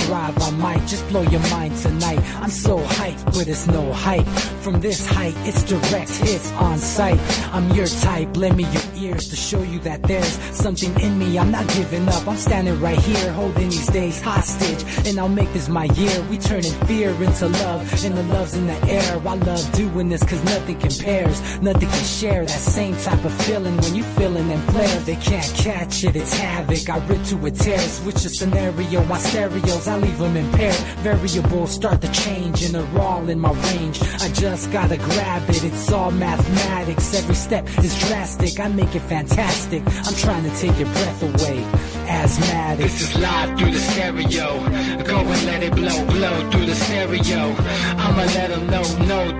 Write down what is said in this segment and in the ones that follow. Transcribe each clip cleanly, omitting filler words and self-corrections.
arrive, I might just blow your mind tonight. I'm so hyped, but it's no hype. From this height, it's direct hits on sight. I'm your type, lend me your ears to show you that there's something in me. I'm not giving up, I'm standing right here, holding these days hostage. And I'll make this my year. We turning fear into love, and the love's in the air. I love doing this cause nothing compares. Nothing can share that same type of feeling when you feeling them flares. They can't catch it, it's havoc. I rip to a tear, switch the scenario. My stereos, I leave them impaired. Variables start to change and they're all in my range. I just gotta grab it, it's all mathematics. Every step is drastic, I make it fantastic. I'm trying to take your breath away. Asthmatic. This is live through the stereo. Go and let it blow, blow through the stereo. I'ma let them know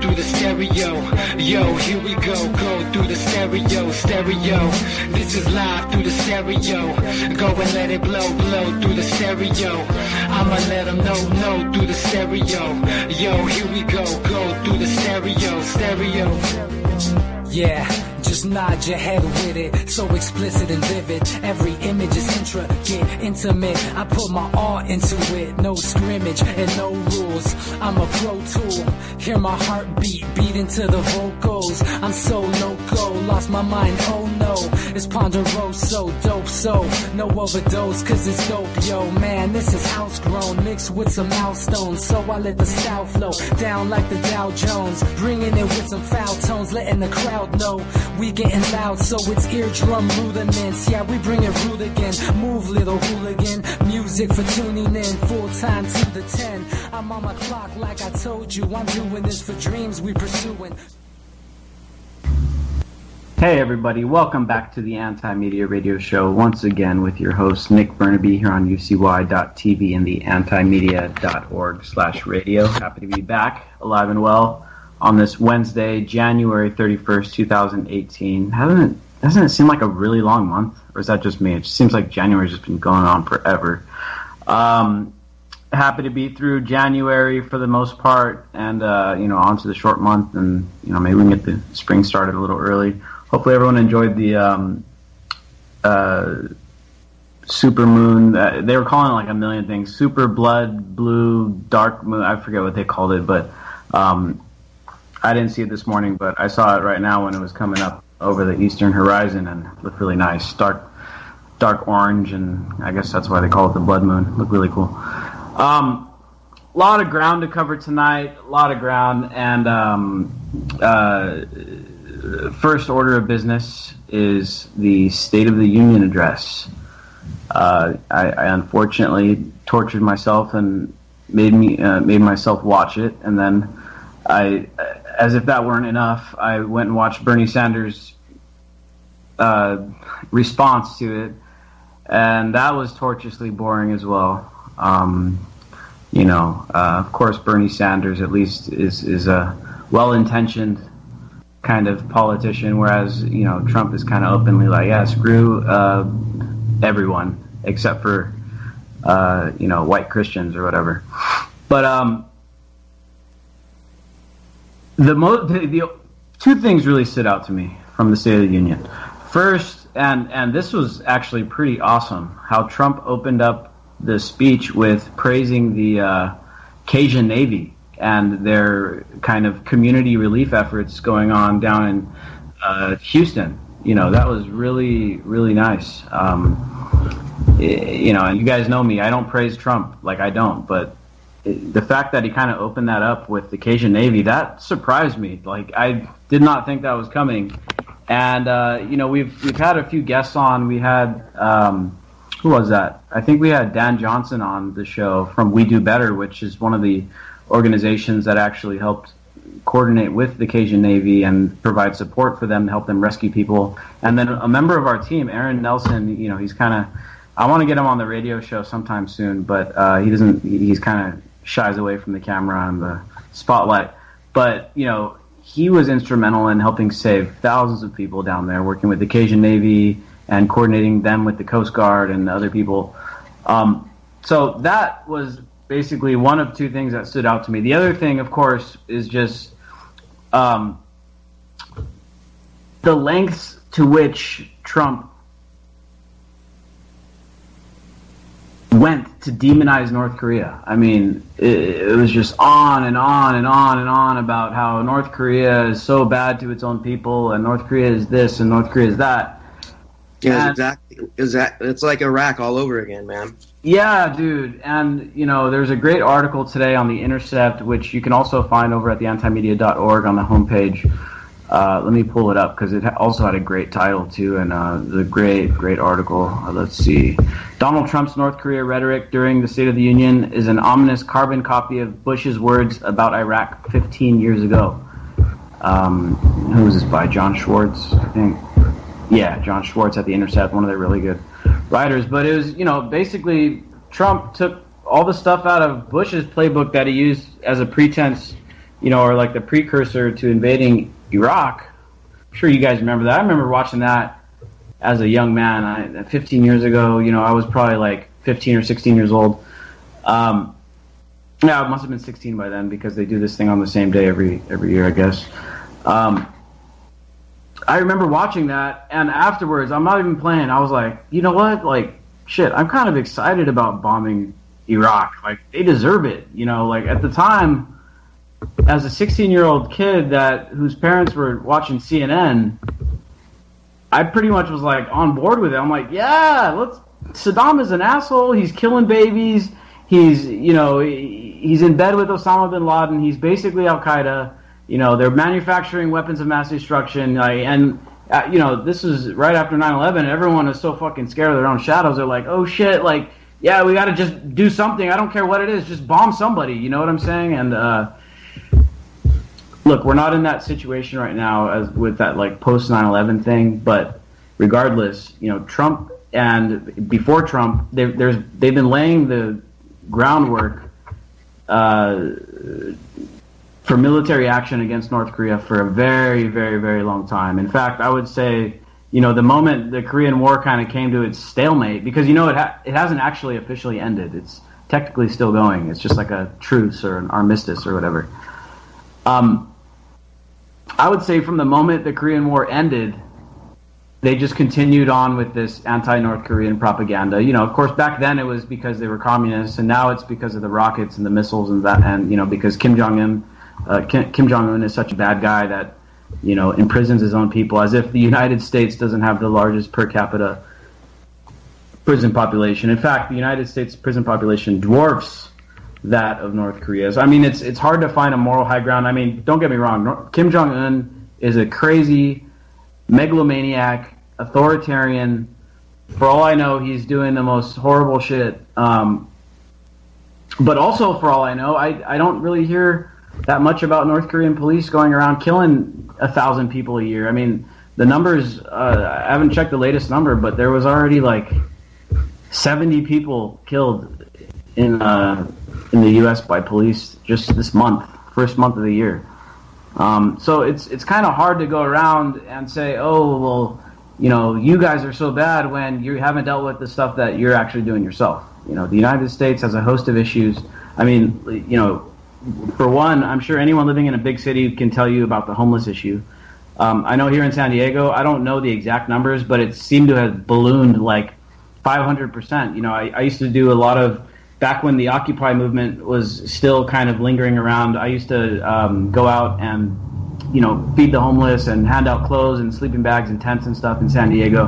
through the stereo. Yo, here we go through the stereo, stereo. This is live through the stereo. Go and let it blow, blow through the stereo. I'ma let them know through the stereo. Yo, here we go through the stereo, stereo. Yeah, just nod your head with it, so explicit and vivid. Every image is intricate, intimate. I put my all into it, no scrimmage and no rules. I'm a pro tool, hear my heartbeat, beat into the vocals. I'm so loco, lost my mind, oh no. It's ponderoso, dope, so no overdose, cause it's dope, yo. Man, this is house grown, mixed with some milestones. So I let the style flow down like the Dow Jones, bringing it with some foul tones, letting the crowd know we getting loud, so it's eardrum rudiments. Yeah, we bring it rude again. Move, little hooligan. Music for tuning in, full time to the 10. I'm on my clock like I told you. I'm doing this for dreams we pursuing. Hey everybody, welcome back to the Anti-Media Radio Show once again with your host Nick Burnaby here on UCY.tv and the antimedia.org/radio. Happy to be back, alive and well, on this Wednesday, January 31st, 2018. Doesn't it seem like a really long month? Or is that just me? It just seems like January's just been going on forever. Happy to be through January for the most part, and on to the short month, and maybe we can get the spring started a little early. Hopefully everyone enjoyed the super moon. They were calling it like a million things. Super blood, blue, dark moon. I forget what they called it, but I didn't see it this morning, but I saw it right now when it was coming up over the eastern horizon, and it looked really nice. Dark orange, and I guess that's why they call it the blood moon. It looked really cool. A lot of ground to cover tonight, and first order of business is the State of the Union address. I unfortunately tortured myself and made myself watch it, and then as if that weren't enough, I went and watched Bernie Sanders' response to it, and that was tortuously boring as well. Of course, Bernie Sanders at least is a well-intentioned kind of politician, whereas Trump is kind of openly like, yeah, screw everyone except for white Christians or whatever. But the two things really stood out to me from the State of the Union. First, and this was actually pretty awesome, how Trump opened up the speech with praising the Cajun Navy and their kind of community relief efforts going on down in Houston. That was really, really nice. And you guys know me, I don't praise Trump, like I don't, but the fact that he kind of opened that up with the Cajun Navy, that surprised me. Like, I did not think that was coming. And, we've had a few guests on. We had, who was that? I think we had Dan Johnson on the show from We Do Better, which is one of the organizations that actually helped coordinate with the Cajun Navy and provide support for them to help them rescue people. And then a member of our team, Aaron Nelson, he's kind of, I want to get him on the radio show sometime soon, but he's kind of shies away from the camera and the spotlight. But, he was instrumental in helping save thousands of people down there, working with the Cajun Navy and coordinating them with the Coast Guard and other people. So that was basically one of two things that stood out to me. The other thing, of course, is just the lengths to which Trump went to demonize North Korea. I mean, it was just on and on and on and on about how North Korea is so bad to its own people, and North Korea is this, and North Korea is that. Yeah, exactly. It's like Iraq all over again, man. Yeah, dude. And, there's a great article today on The Intercept, which you can also find over at theantimedia.org on the homepage. Let me pull it up, because it also had a great title, too, and the great article. Let's see. Donald Trump's North Korea rhetoric during the State of the Union is an ominous carbon copy of Bush's words about Iraq 15 years ago. Who was this by? John Schwartz, I think. Yeah, John Schwartz at The Intercept, one of their really good writers. But it was, basically Trump took all the stuff out of Bush's playbook that he used as a pretense, or like the precursor to invading Iraq. I'm sure you guys remember that. I remember watching that as a young man. 15 years ago, I was probably like 15 or 16 years old. Yeah, I must have been 16 by then, because they do this thing on the same day every year, I guess. I remember watching that, and afterwards, I'm not even playing. I was like, you know what? Like, shit, I'm kind of excited about bombing Iraq. Like, they deserve it. Like, at the time, as a 16-year-old kid whose parents were watching CNN, I pretty much was, like, on board with it. I'm like, yeah, Saddam is an asshole. He's killing babies. He's in bed with Osama bin Laden. He's basically Al-Qaeda. They're manufacturing weapons of mass destruction, this is right after 9/11. Everyone is so fucking scared of their own shadows. They're like, oh shit, like, yeah, we got to just do something. I don't care what it is, just bomb somebody. You know what I'm saying? And look, we're not in that situation right now as with that like post 9/11 thing. But regardless, Trump and before Trump, they've been laying the groundwork for military action against North Korea for a very, very, very long time. In fact, I would say, the moment the Korean War kind of came to its stalemate, because, it hasn't actually officially ended. It's technically still going. It's just like a truce or an armistice or whatever. I would say from the moment the Korean War ended, they just continued on with this anti-North Korean propaganda. Of course, back then it was because they were communists, and now it's because of the rockets and the missiles and that, and, because Kim Jong-un is such a bad guy that, imprisons his own people, as if the United States doesn't have the largest per capita prison population. In fact, the United States prison population dwarfs that of North Korea's. I mean, it's hard to find a moral high ground. I mean, don't get me wrong. Kim Jong-un is a crazy megalomaniac, authoritarian. For all I know, he's doing the most horrible shit. But also, for all I know, I don't really hear that much about North Korean police going around killing 1,000 people a year. I mean, the numbers, I haven't checked the latest number, but there was already like 70 people killed in the U.S. by police just this month, first month of the year. So it's kind of hard to go around and say, oh, well, you guys are so bad when you haven't dealt with the stuff that you're actually doing yourself. The United States has a host of issues. I mean, for one, I'm sure anyone living in a big city can tell you about the homeless issue. I know here in San Diego, I don't know the exact numbers, but it seemed to have ballooned like 500%. I used to do a lot of, back when the Occupy movement was still kind of lingering around, I used to go out and, feed the homeless and hand out clothes and sleeping bags and tents and stuff in San Diego.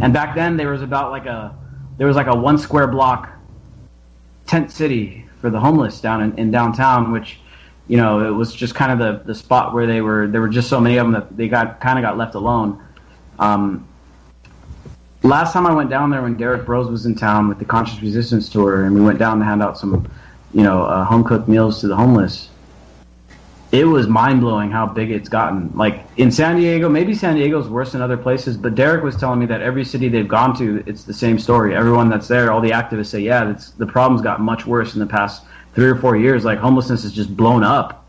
And back then there was like a 1 square block tent city for the homeless down in downtown, which, it was just kind of the spot where there were just so many of them that they got left alone. Last time I went down there when Derek Bros was in town with the Conscious Resistance tour, and we went down to hand out some, home-cooked meals to the homeless, it was mind-blowing how big it's gotten. Like, in San Diego, maybe San Diego's worse than other places, but Derek was telling me that every city they've gone to, it's the same story. Everyone that's there, all the activists say, yeah, the problem's got much worse in the past 3 or 4 years. Like, homelessness is just blown up.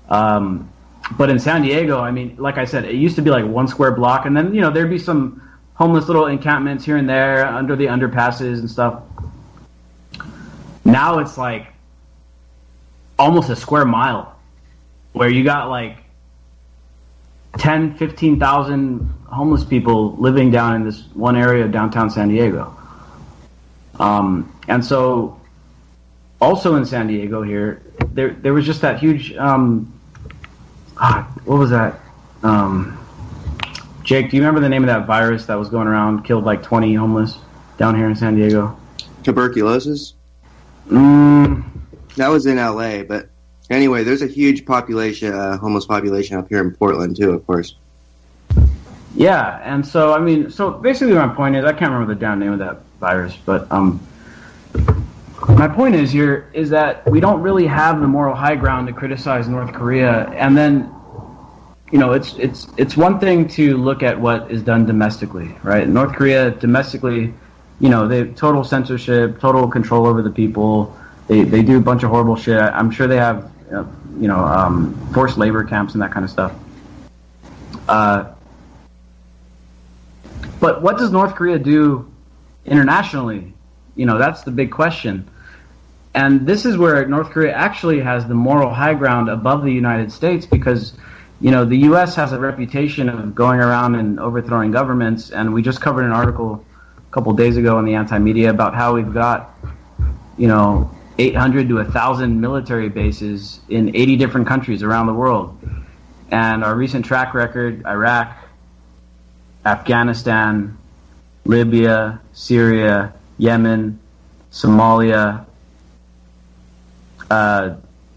But in San Diego, I mean, like I said, it used to be like 1 square block, and then, there'd be some homeless little encampments here and there under the underpasses and stuff. Now it's like almost a square mile, where you got like 10, 15,000 homeless people living down in this one area of downtown San Diego. And so, also in San Diego here, there was just that huge, what was that? Jake, do you remember the name of that virus that was going around, killed like 20 homeless down here in San Diego? Tuberculosis? That was in LA, but anyway, there's a huge population, homeless population up here in Portland too, of course. Yeah, and so, I mean, so basically my point is, I can't remember the damn name of that virus, but my point is here is that we don't really have the moral high ground to criticize North Korea, and then, you know, it's one thing to look at what is done domestically, right? North Korea domestically, you know, they have total censorship, total control over the people. They do a bunch of horrible shit. I'm sure they have, forced labor camps and that kind of stuff. But what does North Korea do internationally? You know, that's the big question. And this is where North Korea actually has the moral high ground above the United States, because, you know, the U.S. has a reputation of going around and overthrowing governments, and we just covered an article a couple days ago in the anti-media about how we've got, you know, 800 to 1,000 military bases in 80 different countries around the world. And our recent track record, Iraq, Afghanistan, Libya, Syria, Yemen, Somalia,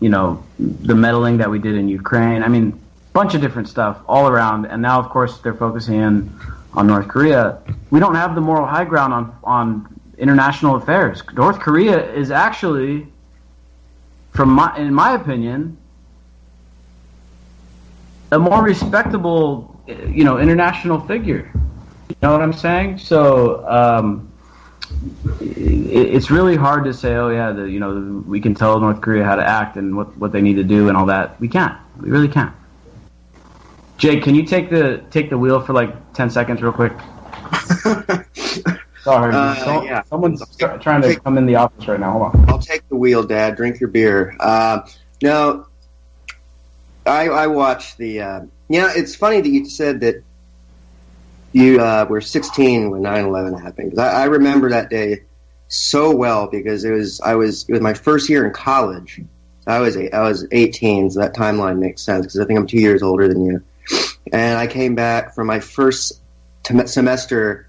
you know, the meddling that we did in Ukraine. I mean, a bunch of different stuff all around. And now, of course, they're focusing in on North Korea. We don't have the moral high ground on international affairs. North Korea is actually, in my opinion, a more respectable, you know, international figure. You know what I'm saying? So it's really hard to say, oh yeah, we can tell North Korea how to act and what they need to do and all that. We can't. We really can't. Jake, can you take the wheel for like 10 seconds real quick? Sorry, yeah. Someone's trying to come in the office right now. Hold on. I'll take the wheel, Dad. Drink your beer. No, I watched the. It's funny that you said that you were 16 when 9/11 happened. 'Cause I remember that day so well, because it was my first year in college. I was 18, so that timeline makes sense because I think I'm 2 years older than you. And I came back from my first semester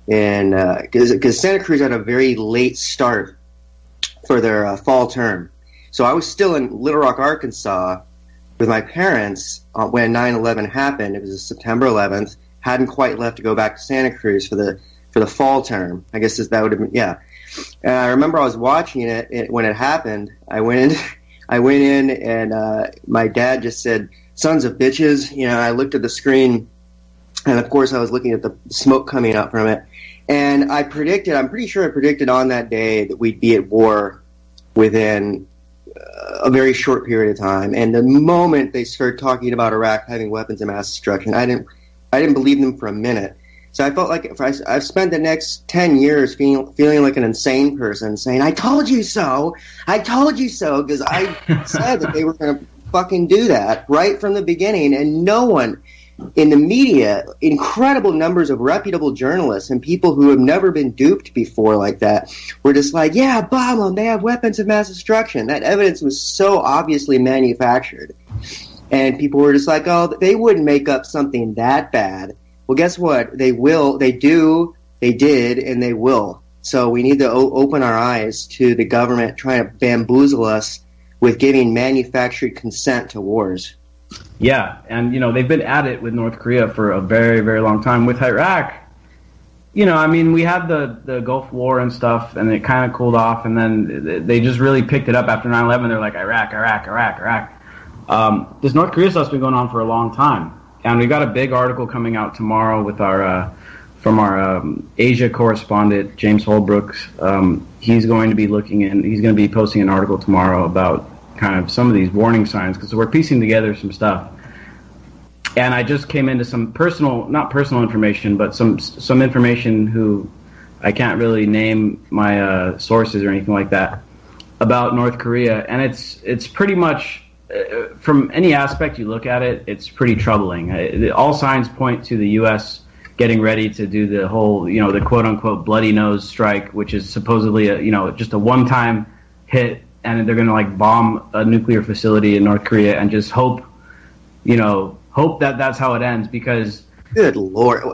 in because Santa Cruz had a very late start for their fall term. So I was still in Little Rock, Arkansas, with my parents when 9/11 happened. It was September 11th. Hadn't quite left to go back to Santa Cruz for the fall term. I guess that would have been, yeah. And I remember I was watching it when it happened. I went in, and my dad just said, "Sons of bitches." You know, I looked at the screen, and of course I was looking at the smoke coming up from it. And I'm pretty sure I predicted on that day that we'd be at war within a very short period of time. And the moment they started talking about Iraq having weapons of mass destruction, I didn't believe them for a minute. So I felt like I've spent the next 10 years feeling like an insane person, saying, "I told you so. I told you so," because I said that they were going to fucking do that right from the beginning. And no one in the media, incredible numbers of reputable journalists and people who have never been duped before like that, were just like, "Yeah, bomb them. They have weapons of mass destruction." That evidence was so obviously manufactured. And people were just like, "Oh, they wouldn't make up something that bad." Well, guess what? They will. They do. They did, and they will. So we need to open our eyes to the government trying to bamboozle us with giving manufactured consent to wars. Yeah, and, you know, they've been at it with North Korea for a very, very long time. With Iraq, you know, I mean, we had the Gulf War and stuff, and it kind of cooled off, and then they just really picked it up after 9/11. They're like, Iraq. This North Korea stuff's been going on for a long time. And we got a big article coming out tomorrow with from our Asia correspondent, James Holbrooks. He's going to be he's going to be posting an article tomorrow about kind of some of these warning signs, because we're piecing together some stuff. And I just came into some not personal information, but some information who I can't really name my sources or anything like that about North Korea. And it's pretty much, from any aspect you look at it, it's pretty troubling. All signs point to the U.S. getting ready to do the whole, the quote unquote bloody nose strike, which is supposedly just a one-time hit, and they're going to like bomb a nuclear facility in North Korea and just hope that that's how it ends, because good Lord.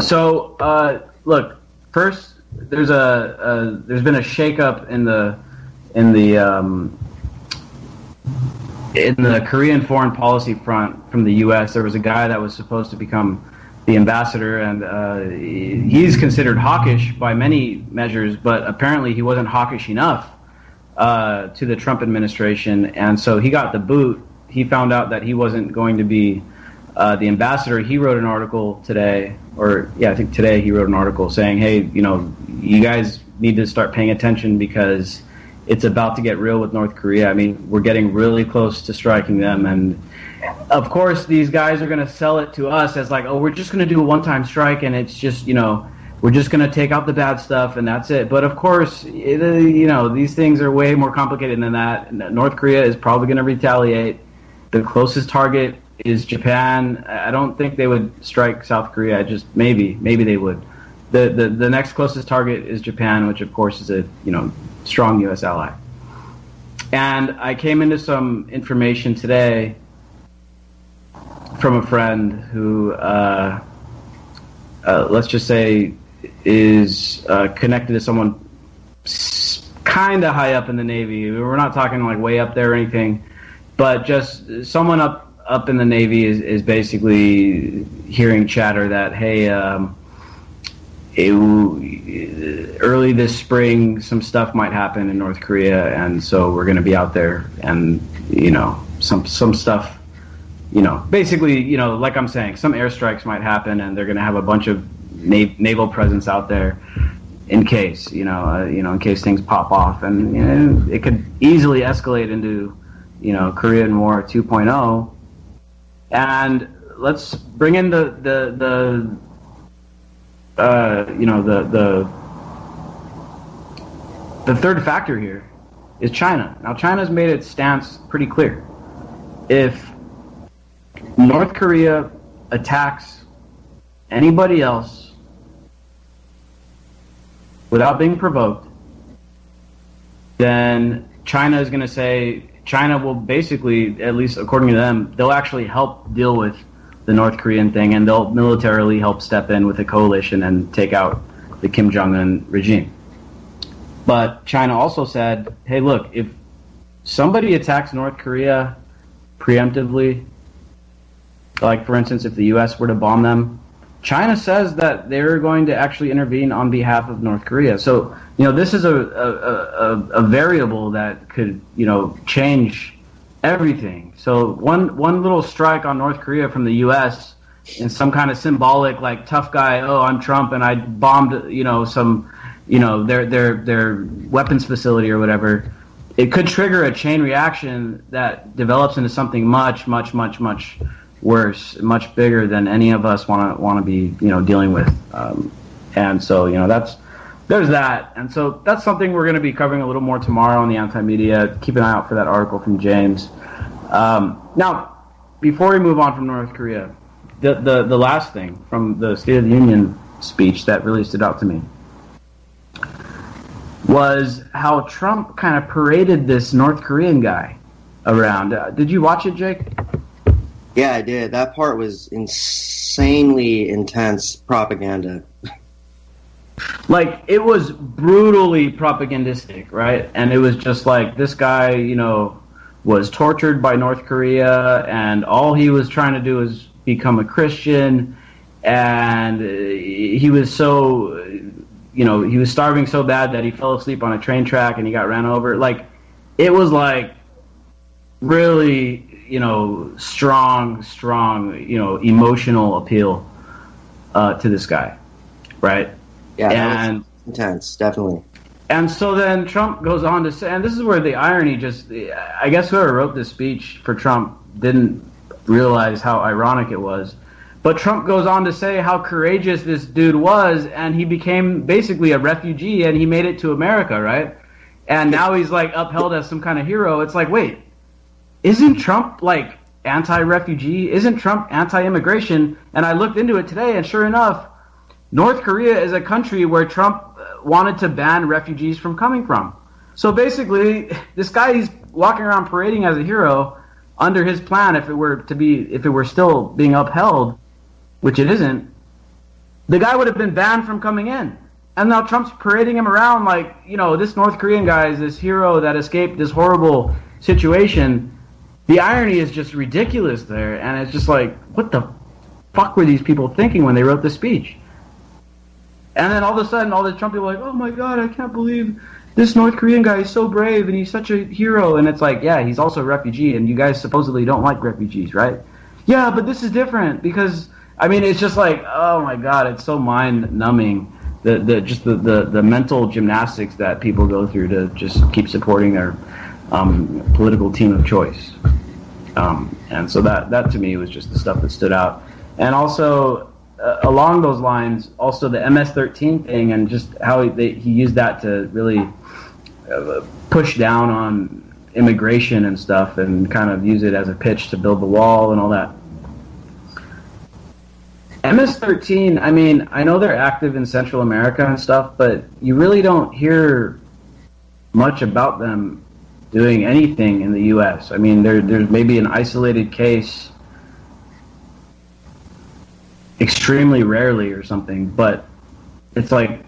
So look, first there's been a shakeup in the Korean foreign policy front from the U.S. There was a guy that was supposed to become the ambassador, and he's considered hawkish by many measures, but apparently he wasn't hawkish enough to the Trump administration, and so he got the boot. He found out that he wasn't going to be the ambassador. He wrote an article today, I think today he wrote an article saying, hey, you guys need to start paying attention because it's about to get real with North Korea. I mean, we're getting really close to striking them, and of course these guys are going to sell it to us as like, oh, we're just going to do a one-time strike, and it's just, we're just going to take out the bad stuff, and that's it. But of course, these things are way more complicated than that. North Korea is probably going to retaliate. The closest target is Japan. I don't think they would strike South Korea. Just maybe they would. The next closest target is Japan, which of course is a strong U.S. ally. And I came into some information today from a friend who, let's just say, is connected to someone kind of high up in the Navy. We're not talking like way up there or anything, but just someone up in the Navy is basically hearing chatter that, hey, early this spring, some stuff might happen in North Korea, and so we're going to be out there, and some stuff, basically, like I'm saying, some airstrikes might happen, and they're going to have a bunch of naval presence out there in case, in case things pop off, and it could easily escalate into, Korean War 2.0, and let's bring in the third factor here is China. Now, China's made its stance pretty clear. If North Korea attacks anybody else without being provoked, then China is going to say, China will basically, at least according to them, they'll actually help deal with the North Korean thing, and they'll militarily help step in with a coalition and take out the Kim Jong-un regime. But China also said, hey, look, if somebody attacks North Korea preemptively, like, for instance, if the U.S. were to bomb them, China says that they're going to actually intervene on behalf of North Korea. So, this is a variable that could, change everything. So one little strike on North Korea from the U.S. in some kind of symbolic, like, tough guy, oh, I'm Trump and I bombed, some, their weapons facility or whatever, it could trigger a chain reaction that develops into something much, much, much, much worse, much bigger than any of us want to be, dealing with. And so, there's that. And so that's something we're going to be covering a little more tomorrow on the Anti-Media. Keep an eye out for that article from James. Now, before we move on from North Korea, the last thing from the State of the Union speech that really stood out to me was how Trump kind of paraded this North Korean guy around. Did you watch it, Jake? Yeah, I did. That part was insanely intense propaganda. Like, it was brutally propagandistic, right? And it was just like, this guy, was tortured by North Korea, and all he was trying to do was become a Christian, and he was so, he was starving so bad that he fell asleep on a train track and he got ran over. Like, it was like really, strong, emotional appeal to this guy, right? Yeah, that was intense, definitely. And so then Trump goes on to say, and this is where the irony I guess whoever wrote this speech for Trump didn't realize how ironic it was. But Trump goes on to say how courageous this dude was, and he became basically a refugee, and he made it to America, right? And now he's like upheld as some kind of hero. It's like, wait, isn't Trump like anti-refugee? Isn't Trump anti-immigration? And I looked into it today, and sure enough, North Korea is a country where Trump wanted to ban refugees from coming from. So basically, this guy, he's walking around parading as a hero under his plan. If it were still being upheld, which it isn't, the guy would have been banned from coming in. And now Trump's parading him around like, this North Korean guy is this hero that escaped this horrible situation. The irony is just ridiculous there, and it's just like, what the fuck were these people thinking when they wrote this speech? And then all of a sudden, all the Trump people are like, oh my God, I can't believe this North Korean guy is so brave and he's such a hero. And it's like, yeah, he's also a refugee, and you guys supposedly don't like refugees, right? Yeah, but this is different because, it's just like, oh my God, it's so mind-numbing, the mental gymnastics that people go through to just keep supporting their political team of choice. And so that to me was just the stuff that stood out. And also, along those lines, also the MS-13 thing, and just how he used that to really push down on immigration and stuff, and kind of use it as a pitch to build the wall and all that. MS-13, I know they're active in Central America and stuff, but you really don't hear much about them doing anything in the U.S. There's maybe an isolated case extremely rarely or something, but it's like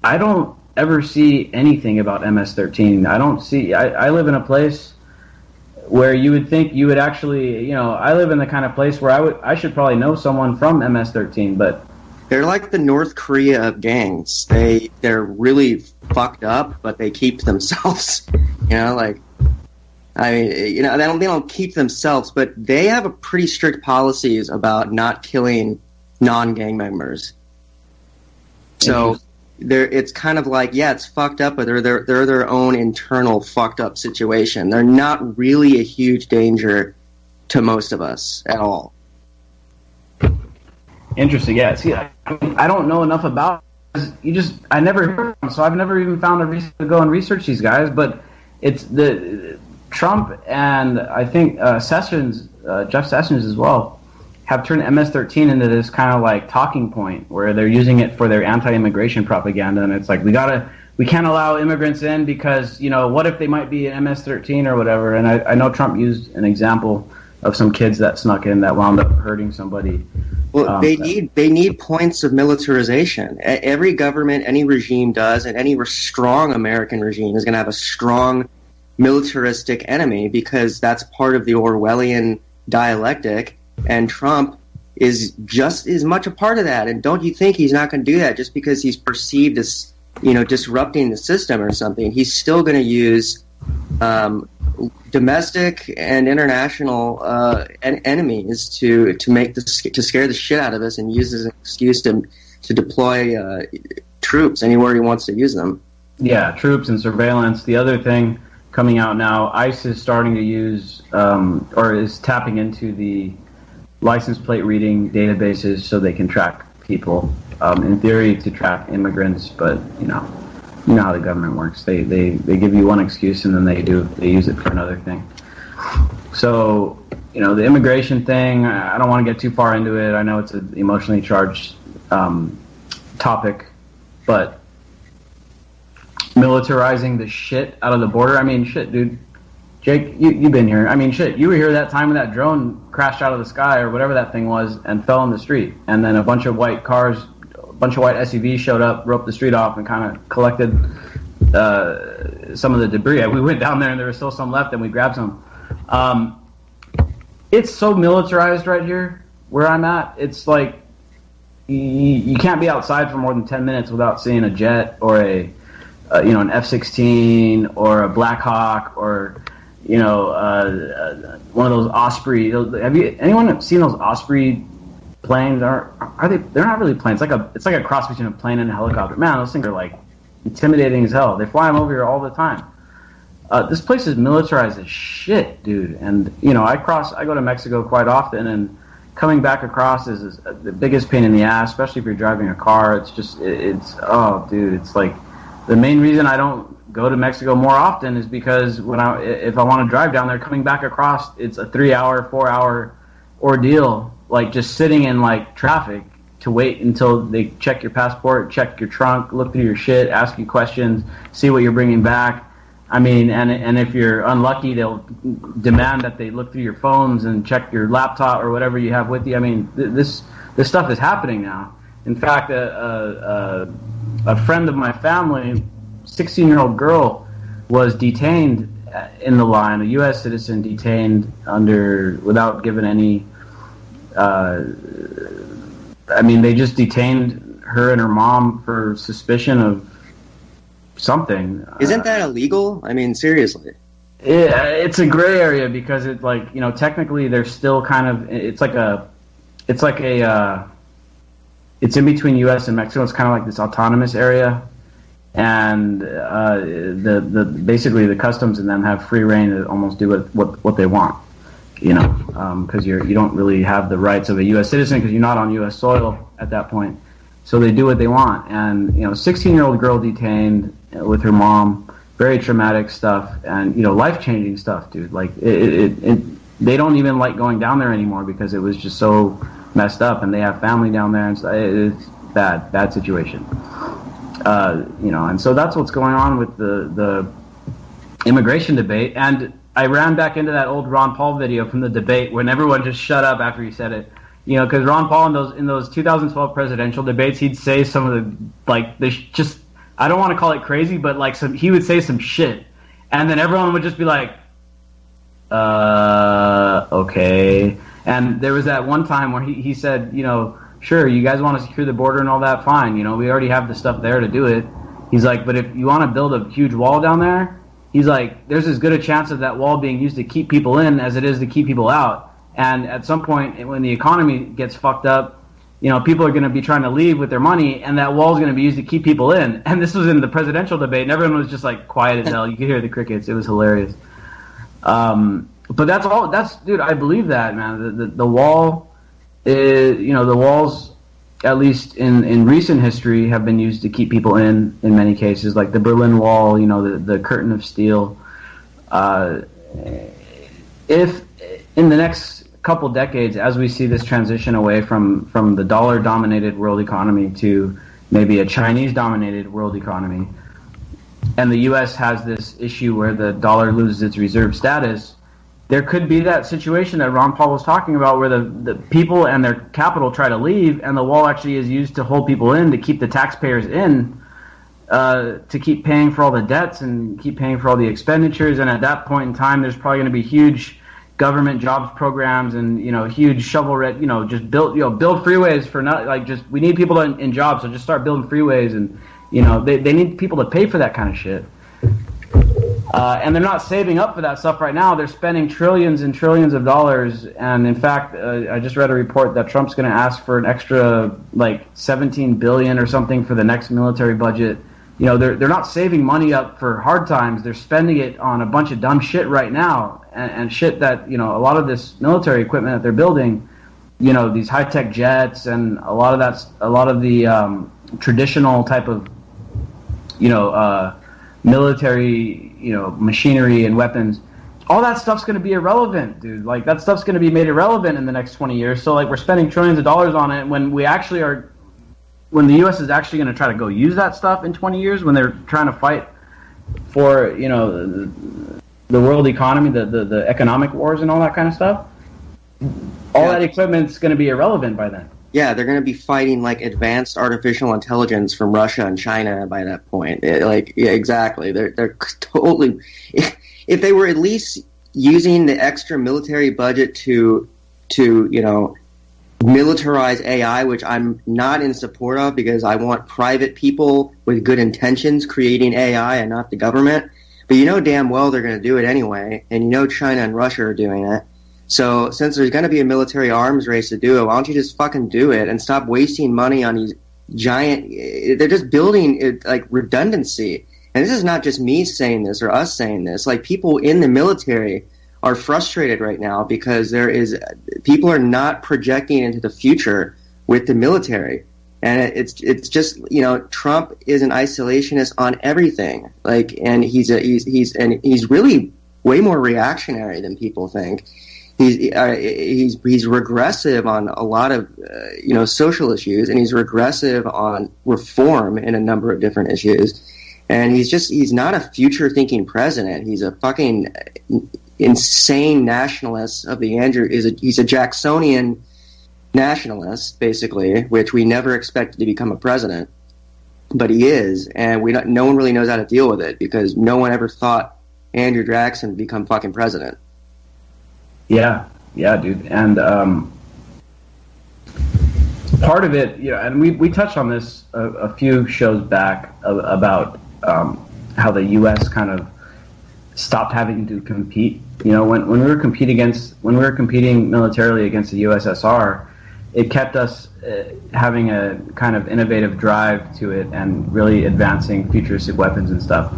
I don't ever see anything about MS-13. I live in a place where you would think you would actually, I live in the kind of place where I should probably know someone from MS-13, but they're like the North Korea of gangs. They're really fucked up, but they keep themselves. They don't keep themselves, but they have a pretty strict policies about not killing non-gang members. So it's kind of like, yeah, it's fucked up, but they're their own internal fucked up situation. They're not really a huge danger to most of us at all. Interesting. Yeah. See, I don't know enough about it. I never heard of them, so I've never even found a reason to go and research these guys. But it's the Trump and I think Jeff Sessions as well, have turned MS-13 into this kind of like talking point where they're using it for their anti-immigration propaganda, and it's like we can't allow immigrants in because what if they might be an MS-13 or whatever. And I know Trump used an example of some kids that snuck in that wound up hurting somebody. Well, they need points of militarization. Every government, any regime does, and any strong American regime is going to have a strong militaristic enemy because that's part of the Orwellian dialectic. And Trump is just as much a part of that. And don't you think he's not going to do that just because he's perceived as, disrupting the system or something? He's still going to use domestic and international enemies to scare the shit out of us and use as an excuse to deploy troops anywhere he wants to use them. Yeah, troops and surveillance. The other thing coming out now, ICE is starting to use or is tapping into the license plate reading databases so they can track people. In theory, to track immigrants, but you know how the government works. They give you one excuse and then they use it for another thing. So the immigration thing, I don't want to get too far into it. I know it's an emotionally charged topic, but militarizing the shit out of the border. Shit, dude. Jake, you've been here. You were here that time when that drone crashed out of the sky or whatever that thing was and fell in the street. And then a bunch of white SUVs showed up, roped the street off, and kind of collected some of the debris. We went down there and there was still some left and we grabbed some. It's so militarized right here where I'm at. It's like you can't be outside for more than 10 minutes without seeing a jet or an F-16 or a Black Hawk or one of those Osprey. Anyone seen those Osprey planes? Are they? They're not really planes. It's like a cross between a plane and a helicopter. Man, those things are like intimidating as hell. They fly them over here all the time. This place is militarized as shit, dude. And I go to Mexico quite often, and coming back across is the biggest pain in the ass, especially if you're driving a car. It's like the main reason I don't go to Mexico more often is because if I want to drive down there, coming back across, it's a 3-hour, 4-hour ordeal, like just sitting in like traffic to wait until they check your passport, check your trunk, look through your shit, ask you questions, see what you're bringing back. I mean, and if you're unlucky, they'll demand that they look through your phones and check your laptop or whatever you have with you. I mean, this stuff is happening now. In fact, a friend of my family, 16-year-old girl, was detained in the line, a U.S. citizen detained without giving any. I mean, they just detained her and her mom for suspicion of something. Isn't that illegal? I mean, seriously. It's a gray area because it's like, technically they're still kind of, it's in between U.S. and Mexico. It's kind of like this autonomous area, and basically the customs and them have free reign to almost do what they want, because you don't really have the rights of a U.S. citizen because you're not on U.S. soil at that point. So they do what they want, and 16-year-old girl detained with her mom, very traumatic stuff, and life-changing stuff, dude. Like they don't even like going down there anymore because it was just so messed up, and they have family down there, and so it's bad situation. And so that's what's going on with the immigration debate. And I ran back into that old Ron Paul video from the debate when everyone just shut up after he said it. Because Ron Paul in those 2012 presidential debates, he'd say some of the I don't want to call it crazy, but he would say some shit, and then everyone would just be like, okay. And there was that one time where he said, sure, you guys want to secure the border and all that, fine. We already have the stuff there to do it. He's like, but if you want to build a huge wall down there, he's like, there's as good a chance of that wall being used to keep people in as it is to keep people out. And at some point, when the economy gets fucked up, people are going to be trying to leave with their money, and that wall is going to be used to keep people in. And this was in the presidential debate, and everyone was just like quiet as hell. You could hear the crickets. It was hilarious. But that's all. Dude, I believe that, man. The wall is, the walls, at least in recent history, have been used to keep people in many cases, like the Berlin Wall, the curtain of steel. If in the next couple decades, as we see this transition away from the dollar-dominated world economy to maybe a Chinese-dominated world economy, and the U.S. has this issue where the dollar loses its reserve status, there could be that situation that Ron Paul was talking about where the people and their capital try to leave, and the wall actually is used to hold people in, to keep the taxpayers in, to keep paying for all the debts and keep paying for all the expenditures. And at that point in time, there's probably going to be huge government jobs programs and huge just build freeways for we need people in jobs, so just start building freeways, and they need people to pay for that kind of shit. And they're not saving up for that stuff right now. They're spending trillions and trillions of dollars. And in fact, I just read a report that Trump's going to ask for an extra $17 billion or something for the next military budget. They're not saving money up for hard times.39 spending it on a bunch of dumb shit right now, and shit that a lot of this military equipment that they're building, these high tech jets and a lot of the traditional type of military machinery and weapons. All that stuff's going to be irrelevant, dude. That stuff's going to be made irrelevant in the next 20 years. So we're spending trillions of dollars on it when the U.S. is actually going to try to go use that stuff in 20 years, when they're trying to fight for, the world economy, the economic wars and all that kind of stuff. All that equipment's going to be irrelevant by then. Yeah, they're going to be fighting advanced artificial intelligence from Russia and China by that point. Exactly. They're totally. If they were at least using the extra military budget to militarize AI, which I'm not in support of, because I want private people with good intentions creating AI and not the government. But damn well they're going to do it anyway, and China and Russia are doing it. So since there's going to be a military arms race to do it, why don't you just fucking do it and stop wasting money on these giant... They're just building redundancy. And this is not just me saying this or us saying this. People in the military are frustrated right now because people are not projecting into the future with the military. And it's just, you know, Trump is an isolationist on everything. Like, and he's really way more reactionary than people think. He's regressive on a lot of you know, social issues, and he's regressive on reform in a number of different issues. And he's not a future thinking president. He's a fucking insane nationalist of the Andrew. He's a Jacksonian nationalist, basically, which we never expected to become a president, but he is, and no one really knows how to deal with it because no one ever thought Andrew Jackson would become fucking president. Yeah, dude, and part of it, you know, and we touched on this a few shows back about how the U.S. kind of stopped having to compete. You know, when we were competing militarily against the USSR, it kept us having a kind of innovative drive to it and really advancing futuristic weapons and stuff.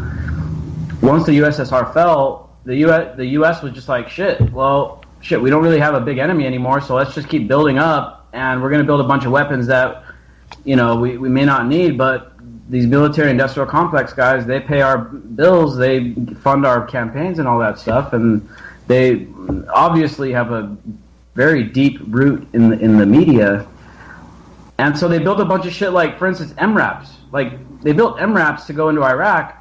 Once the USSR fell, the US was just like, shit, we don't really have a big enemy anymore, so let's just keep building up, and we're going to build a bunch of weapons that, you know, we may not need, but these military industrial complex guys, they pay our bills, they fund our campaigns and all that stuff, and they obviously have a very deep root in the media. And so they built a bunch of shit like, for instance, MRAPs. Like, they built MRAPs to go into Iraq.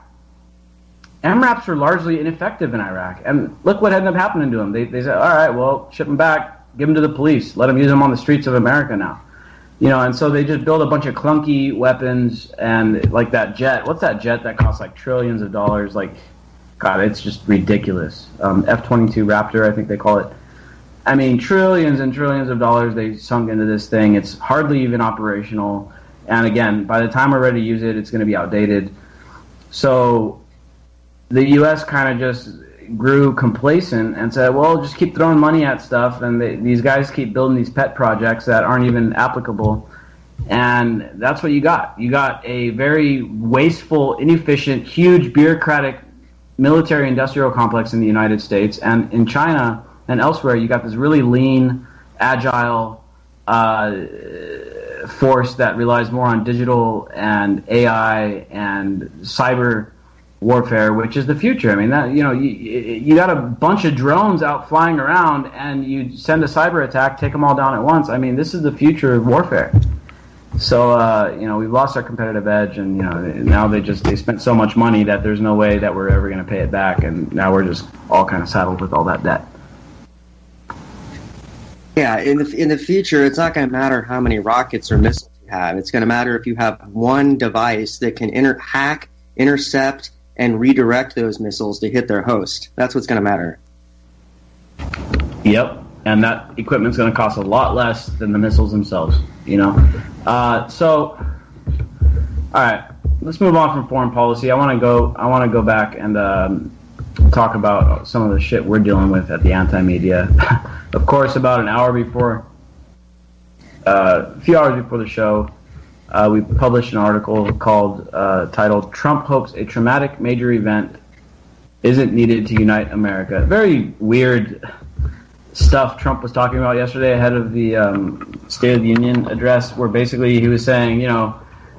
MRAPs were largely ineffective in Iraq. And look what ended up happening to them. They said, all right, well, ship them back, give them to the police, let them use them on the streets of America now. You know, and so they just build a bunch of clunky weapons, and like that jet. What's that jet that costs like trillions of dollars? Like, God, it's just ridiculous. F-22 Raptor, I think they call it. I mean, trillions and trillions of dollars they sunk into this thing. It's hardly even operational. And again, by the time we're ready to use it, it's going to be outdated. So the U.S. kind of just grew complacent and said, well, just keep throwing money at stuff. And these guys keep building these pet projects that aren't even applicable. And that's what you got. You got a very wasteful, inefficient, huge bureaucratic military industrial complex in the United States. And in China and elsewhere, you got this really lean, agile force that relies more on digital and AI and cyber warfare, which is the future. I mean, that, you know, you got a bunch of drones out flying around, and you send a cyber attack, take them all down at once. I mean, this is the future of warfare. So, you know, we've lost our competitive edge, and, you know, now they spent so much money that there's no way that we're ever going to pay it back, and now we're just all kind of saddled with all that debt. Yeah, in the future, it's not going to matter how many rockets or missiles you have. It's going to matter if you have one device that can hack, intercept, and redirect those missiles to hit their host. That's what's going to matter. Yep, and that equipment's going to cost a lot less than the missiles themselves, you know. So, all right, let's move on from foreign policy. I want to go back and talk about some of the shit we're dealing with at the anti-media. Of course, about a few hours before the show, we published an article titled "Trump Hopes a Traumatic Major Event Isn't Needed to Unite America." Very weird stuff Trump was talking about yesterday ahead of the State of the Union address, where basically he was saying, you know,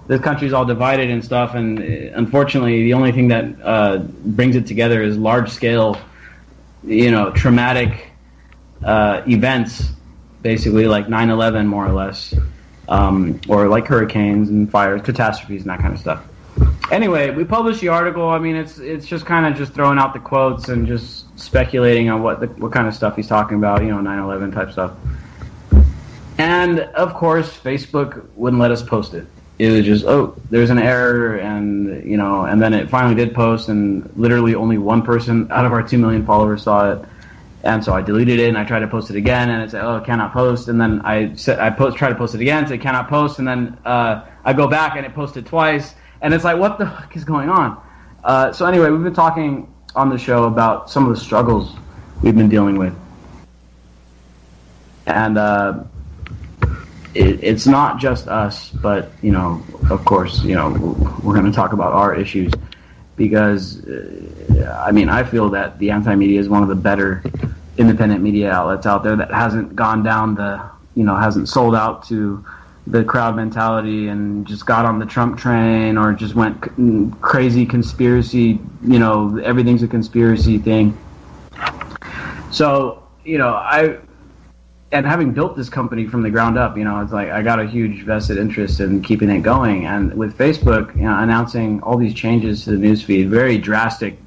this country's all divided and stuff, and unfortunately the only thing that brings it together is large-scale, you know, traumatic events, basically like 9/11 more or less, or like hurricanes and fires, catastrophes and that kind of stuff. Anyway, we published the article. I mean, it's just kind of just throwing out the quotes and just speculating on what kind of stuff he's talking about, you know, 9/11 type stuff. And of course, Facebook wouldn't let us post it. It was just, oh, there's an error, and you know, and then it finally did post, and literally only one person out of our 2 million followers saw it. And so I deleted it, and I tried to post it again, and it said, oh, it cannot post. And then I tried to post it again, so it cannot post. And then I go back, and it posted twice. And it's like, what the fuck is going on? So anyway, we've been talking on the show about some of the struggles we've been dealing with. And it's not just us, but, you know, of course, you know, we're going to talk about our issues. Because, I mean, I feel that the anti-media is one of the better independent media outlets out there that hasn't gone down hasn't sold out to the crowd mentality and just got on the Trump train, or just went crazy conspiracy, everything's a conspiracy thing. So, and having built this company from the ground up, it's like I got a huge vested interest in keeping it going. And with Facebook, announcing all these changes to the newsfeed, very drastic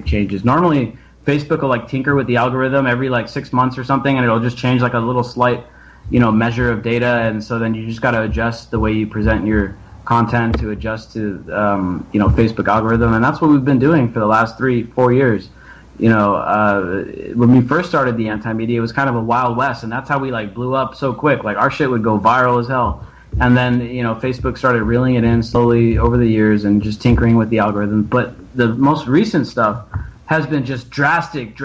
changes. Normally, Facebook will tinker with the algorithm every 6 months or something, and it'll just change a little slight, measure of data. And so then you just got to adjust the way you present your content to adjust to, Facebook algorithm. And that's what we've been doing for the last 3-4 years. When we first started the anti-media, it was kind of a wild west, and that's how we blew up so quick. Our shit would go viral as hell. And then, Facebook started reeling it in slowly over the years and just tinkering with the algorithm. But the most recent stuff has been just drastic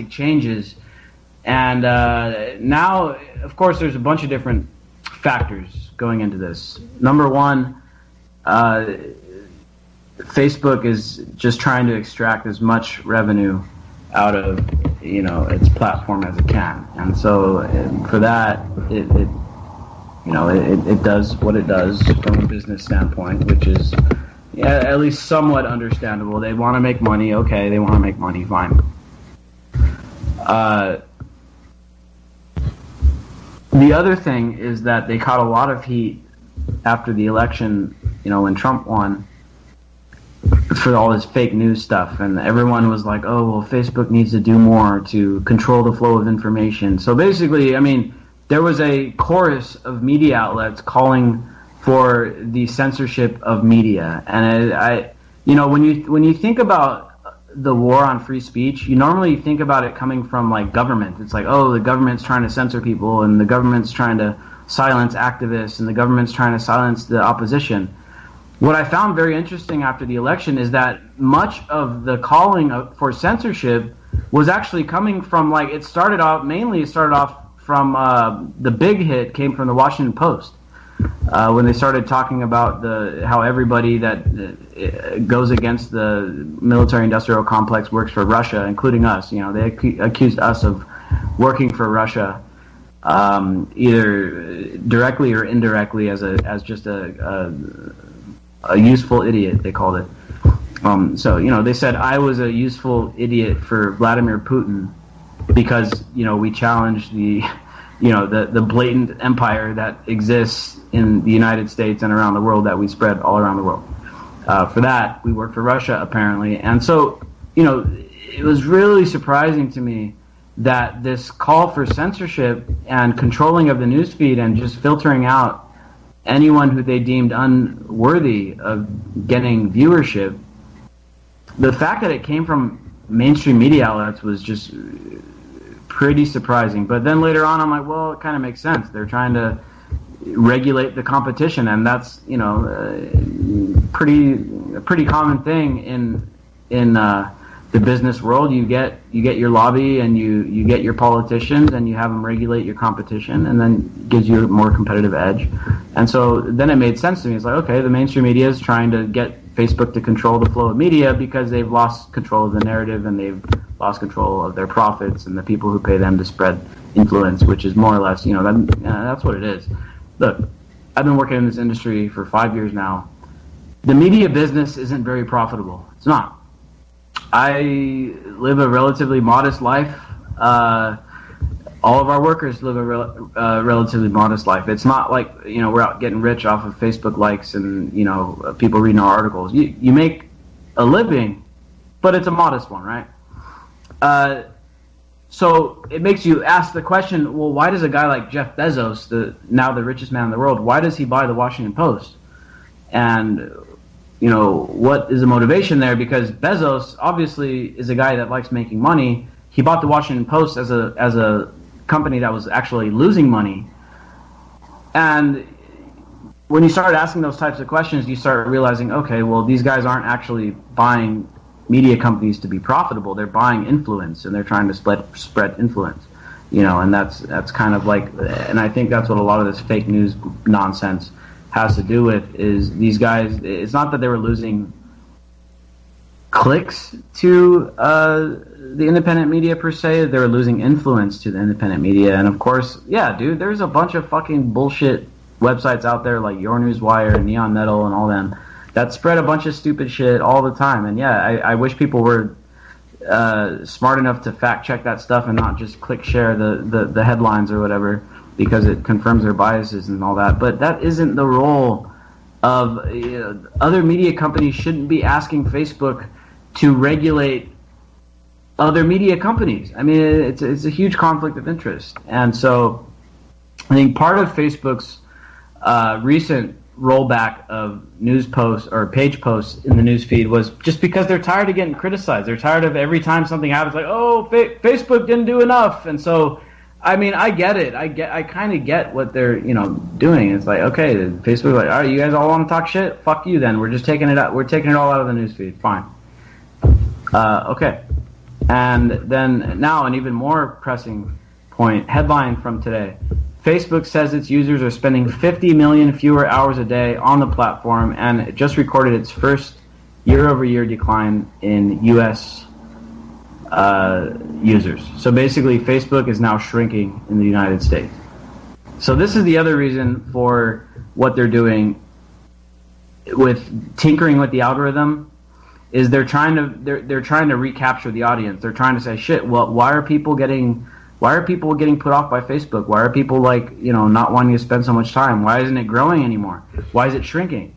changes. And now, of course, there's a bunch of different factors going into this. Number one, Facebook is just trying to extract as much revenue out of its platform as it can, and so for that it does what it does from a business standpoint, which is at least somewhat understandable. They want to make money. Okay, they want to make money. Fine. The other thing is that they caught a lot of heat after the election, when Trump won, for all this fake news stuff, and everyone was like, oh, well, Facebook needs to do more to control the flow of information. So basically, there was a chorus of media outlets calling for the censorship of media. And when you think about the war on free speech, you normally think about it coming from government. It's the government's trying to censor people, and the government's trying to silence activists, and the government's trying to silence the opposition. What I found very interesting after the election is that much of the calling for censorship was actually coming from, it started off from the big hit came from the Washington Post, when they started talking about how everybody that goes against the military-industrial complex works for Russia, including us. They accused us of working for Russia, either directly or indirectly, as just a useful idiot, they called it. So they said I was a useful idiot for Vladimir Putin because we challenged the blatant empire that exists in the United States and around the world, that we spread all around the world. For that, we worked for Russia, apparently. And so it was really surprising to me that this call for censorship and controlling of the newsfeed and just filtering out anyone who they deemed unworthy of getting viewership, the fact that it came from mainstream media outlets was just pretty surprising. But then later on, I'm like, well, it kind of makes sense. They're trying to regulate the competition, and that's a pretty common thing in the business world. You get your lobby, and you get your politicians, and you have them regulate your competition, and then gives you a more competitive edge. And so then it made sense to me. It's like, okay, the mainstream media is trying to get Facebook to control the flow of media because they've lost control of the narrative, and they've lost control of their profits and the people who pay them to spread influence, which is more or less, that's what it is. Look, I've been working in this industry for 5 years now. The media business isn't very profitable. It's not. I live a relatively modest life. All of our workers live a relatively modest life. It's not like, we're out getting rich off of Facebook likes and, people reading our articles. You make a living, but it's a modest one, right? So it makes you ask the question, well, why does a guy like Jeff Bezos, now the richest man in the world, why does he buy the Washington Post? And what is the motivation there? Because Bezos obviously is a guy that likes making money. He bought the Washington Post as a company that was actually losing money. And when you start asking those types of questions, you start realizing, okay, well, these guys aren't actually buying media companies to be profitable. They're buying influence, and they're trying to spread influence. And that's kind of and I think that's what a lot of this fake news nonsense has to do with, is these guys, it's not that they were losing clicks to the independent media per se, they were losing influence to the independent media. And of course, yeah, dude, there's a bunch of fucking bullshit websites out there like Your Newswire, Neon Metal, and all them that spread a bunch of stupid shit all the time. And yeah, I wish people were smart enough to fact check that stuff and not just click share the headlines or whatever, because it confirms their biases and all that. But that isn't the role of other media companies. Shouldn't be asking Facebook to regulate other media companies. I mean, it's a huge conflict of interest. And so I think part of Facebook's recent rollback of news posts or page posts in the news feed was just because they're tired of getting criticized. They're tired of every time something happens, like, oh, Facebook didn't do enough. And so, I mean, I get it. I kind of get what they're, doing. It's like, okay, Facebook, like, all right, you guys all want to talk shit? Fuck you then. We're just taking it out. We're taking it all out of the news feed. Fine. Okay. And then now an even more pressing point, headline from today. Facebook says its users are spending 50 million fewer hours a day on the platform, and it just recorded its first year-over-year decline in U.S. Users. So basically, Facebook is now shrinking in the United States. So this is the other reason for what they're doing with tinkering with the algorithm, is they're trying to recapture the audience. They're trying to say, shit, well, why are people getting put off by Facebook? Why are people not wanting to spend so much time? Why isn't it growing anymore? Why is it shrinking?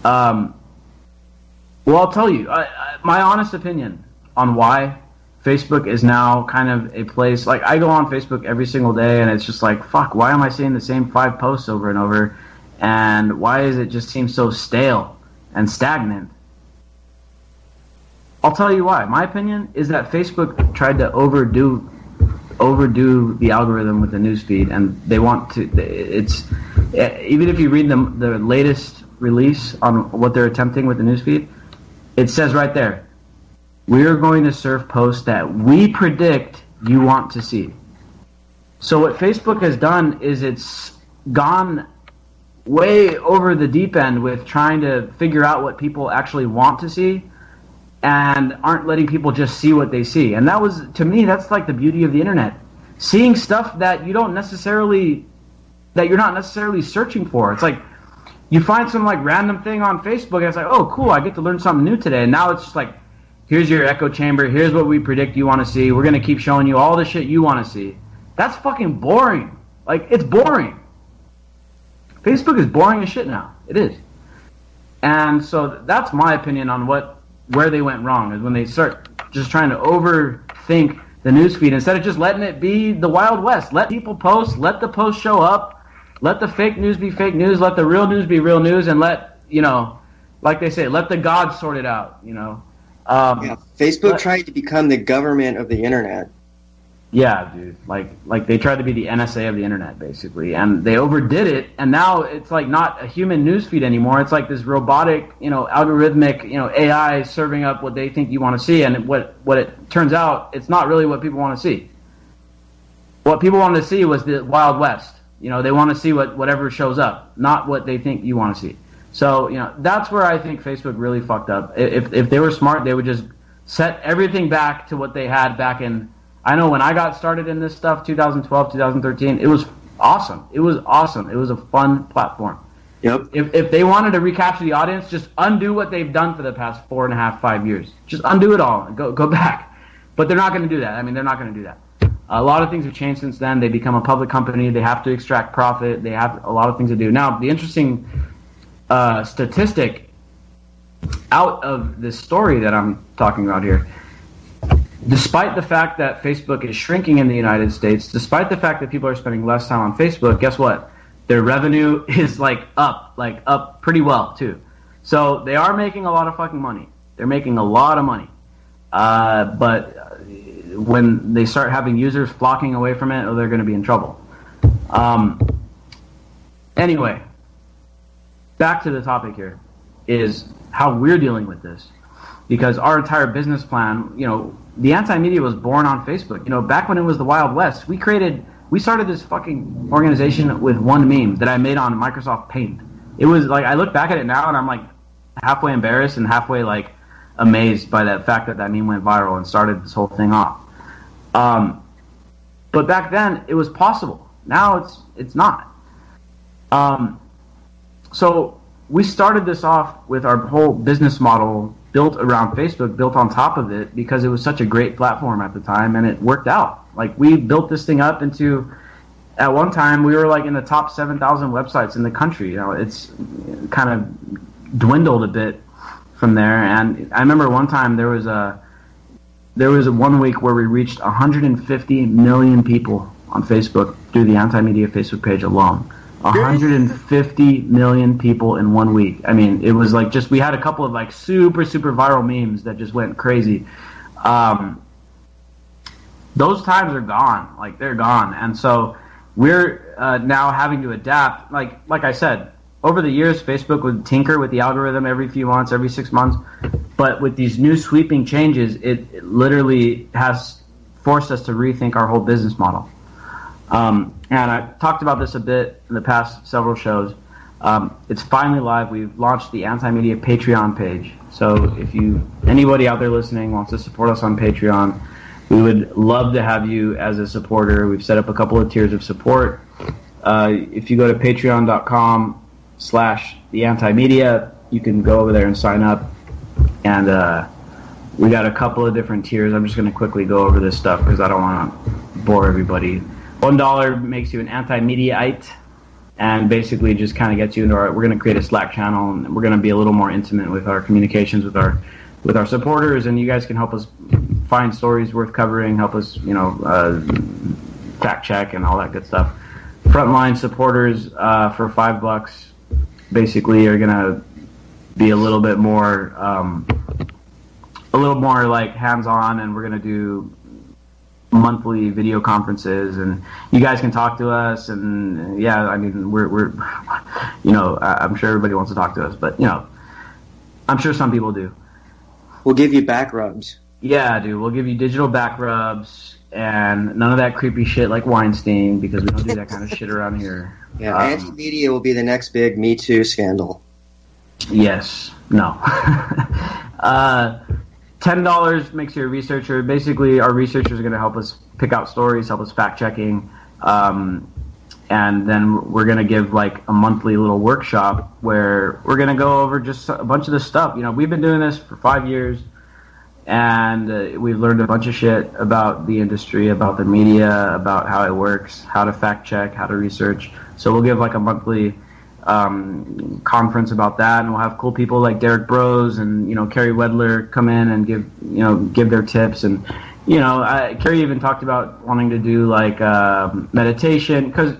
Well, I'll tell you my honest opinion on why Facebook is now kind of a place. Like, I go on Facebook every single day, and it's just like, fuck, why am I seeing the same 5 posts over and over? And why does it just seem so stale and stagnant? I'll tell you why. My opinion is that Facebook tried to overdo the algorithm with the newsfeed, and they want to. It's even if you read the latest release on what they're attempting with the newsfeed, it says right there, we are going to serve posts that we predict you want to see. So what Facebook has done is it's gone way over the deep end with trying to figure out what people actually want to see, and aren't letting people just see what they see. And that was, to me, that's like the beauty of the internet. Seeing stuff that you're not necessarily searching for. It's like you find some like random thing on Facebook and it's like, oh cool, I get to learn something new today. And now it's just like, here's your echo chamber, here's what we predict you want to see. We're gonna keep showing you all the shit you want to see. That's fucking boring. Like, it's boring. Facebook is boring as shit now. It is. And so that's my opinion on where they went wrong, is when they start just trying to overthink the newsfeed instead of just letting it be the Wild West. Let people post, let the post show up, let the fake news be fake news, let the real news be real news, and let, like they say, let the gods sort it out, Facebook tried to become the government of the internet. Yeah, dude. Like they tried to be the NSA of the internet, basically, and they overdid it. And now it's like not a human newsfeed anymore. It's like this robotic, algorithmic, AI serving up what they think you want to see. And what it turns out, it's not really what people want to see. What people wanted to see was the Wild West. They want to see whatever shows up, not what they think you want to see. So that's where I think Facebook really fucked up. If they were smart, they would just set everything back to what they had back in. I know when I got started in this stuff, 2012, 2013, it was awesome. It was awesome. It was a fun platform. Yep. If they wanted to recapture the audience, just undo what they've done for the past 4.5, 5 years. Just undo it all and go back. But they're not going to do that. I mean, they're not going to do that. A lot of things have changed since then. They become a public company. They have to extract profit. They have a lot of things to do. Now, the interesting statistic out of this story that I'm talking about here, despite the fact that Facebook is shrinking in the United States, despite the fact that people are spending less time on Facebook, guess what? Their revenue is up pretty well too. So they are making a lot of fucking money. They're making a lot of money. But when they start having users flocking away from it, they're going to be in trouble. Anyway, back to the topic here is how we're dealing with this. Because our entire business plan, the anti-media was born on Facebook. Back when it was the Wild West, we started this fucking organization with one meme that I made on Microsoft Paint. It was like, I look back at it now and I'm like halfway embarrassed and halfway like amazed by that fact that meme went viral and started this whole thing off. But back then it was possible. Now it's not. So we started this off with our whole business model built around Facebook, built on top of it, because it was such a great platform at the time, and it worked out. Like, we built this thing up into, at one time, we were like in the top 7,000 websites in the country. You know, it's kind of dwindled a bit from there. And I remember one time there was a 1 week where we reached 150 million people on Facebook through the Anti-Media Facebook page alone. 150 million people in 1 week. I mean, it was like we had a couple of like super viral memes that just went crazy. Those times are gone. Like, they're gone. And so we're now having to adapt. Like I said, over the years, Facebook would tinker with the algorithm every few months, every 6 months. But with these new sweeping changes, it literally has forced us to rethink our whole business model. And I talked about this a bit in the past several shows. It's finally live. We've launched the Anti-Media Patreon page. So if anybody out there listening wants to support us on Patreon, we would love to have you as a supporter. We've set up a couple of tiers of support. If you go to patreon.com/theantimedia, you can go over there and sign up. And we got a couple of different tiers. I'm just going to quickly go over this stuff because I don't want to bore everybody. $1 makes you an anti-mediaite, and basically just kind of gets you into we're going to create a Slack channel, and we're going to be a little more intimate with our communications with our supporters, and you guys can help us find stories worth covering, help us, fact check and all that good stuff. Frontline supporters for $5 basically are going to be a little more like hands-on, and we're going to do monthly video conferences, and you guys can talk to us, and yeah, I mean, we're I'm sure everybody wants to talk to us, but I'm sure some people do. We'll give you back rubs. Yeah, dude, we'll give you digital back rubs and none of that creepy shit like Weinstein, because we don't do that kind of shit around here. Yeah, anti-media will be the next big Me Too scandal. Yes. No. $10 makes you a researcher. Basically, our researchers are going to help us pick out stories, help us fact-checking, and then we're going to give like a monthly little workshop where we're going to go over just a bunch of this stuff. We've been doing this for 5 years, and we've learned a bunch of shit about the industry, about the media, about how it works, how to fact-check, how to research. So we'll give like a monthly conference about that, and we'll have cool people like Derek Bros and Carrie Wedler come in and give their tips. And Carrie even talked about wanting to do like meditation, because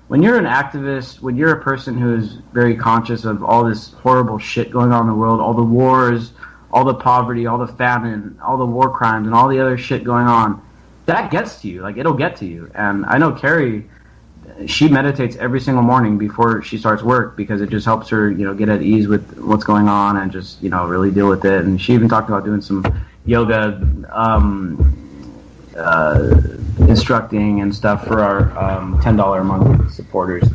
when you're an activist, when you're a person who's very conscious of all this horrible shit going on in the world, all the wars, all the poverty, all the famine, all the war crimes, and all the other shit going on, that gets to you. Like, it'll get to you. And I know Carrie, she meditates every single morning before she starts work, because it just helps her, get at ease with what's going on and just, really deal with it. And she even talked about doing some yoga instructing and stuff for our $10 a month supporters.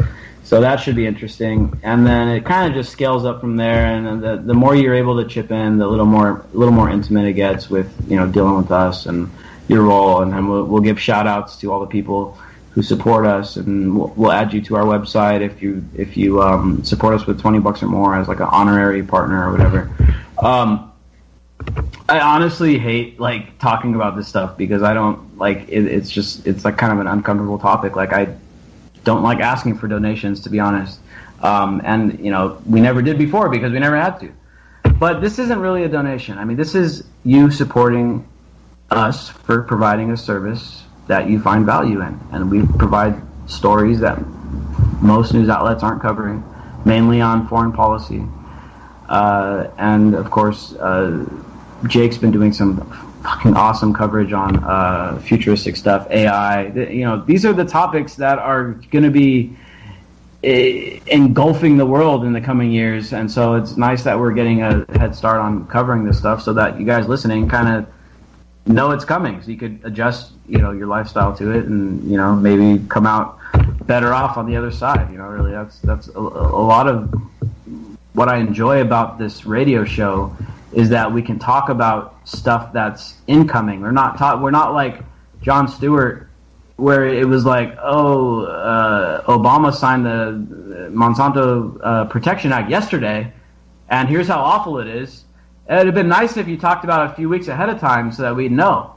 So that should be interesting. And then it kind of just scales up from there. And the more you're able to chip in, the little more intimate it gets with, dealing with us and your role. And then we'll give shout outs to all the people who support us, and we'll add you to our website if you support us with $20 or more as like an honorary partner or whatever. I honestly hate like talking about this stuff because I don't like it. It's like kind of an uncomfortable topic. Like, I don't like asking for donations, to be honest. And we never did before because we never had to. But this isn't really a donation. I mean, this is you supporting us for providing a service that you find value in, and we provide stories that most news outlets aren't covering, mainly on foreign policy. And of course, Jake's been doing some fucking awesome coverage on futuristic stuff, AI. These are the topics that are going to be engulfing the world in the coming years, and so it's nice that we're getting a head start on covering this stuff so that you guys listening kind of know it's coming, so you could adjust your lifestyle to it, and maybe come out better off on the other side. Really, that's a lot of what I enjoy about this radio show, is that we can talk about stuff that's incoming. We're not like Jon Stewart where it was like, Obama signed the Monsanto Protection Act yesterday, and here's how awful it is. It'd have been nice if you talked about it a few weeks ahead of time so that we'd know.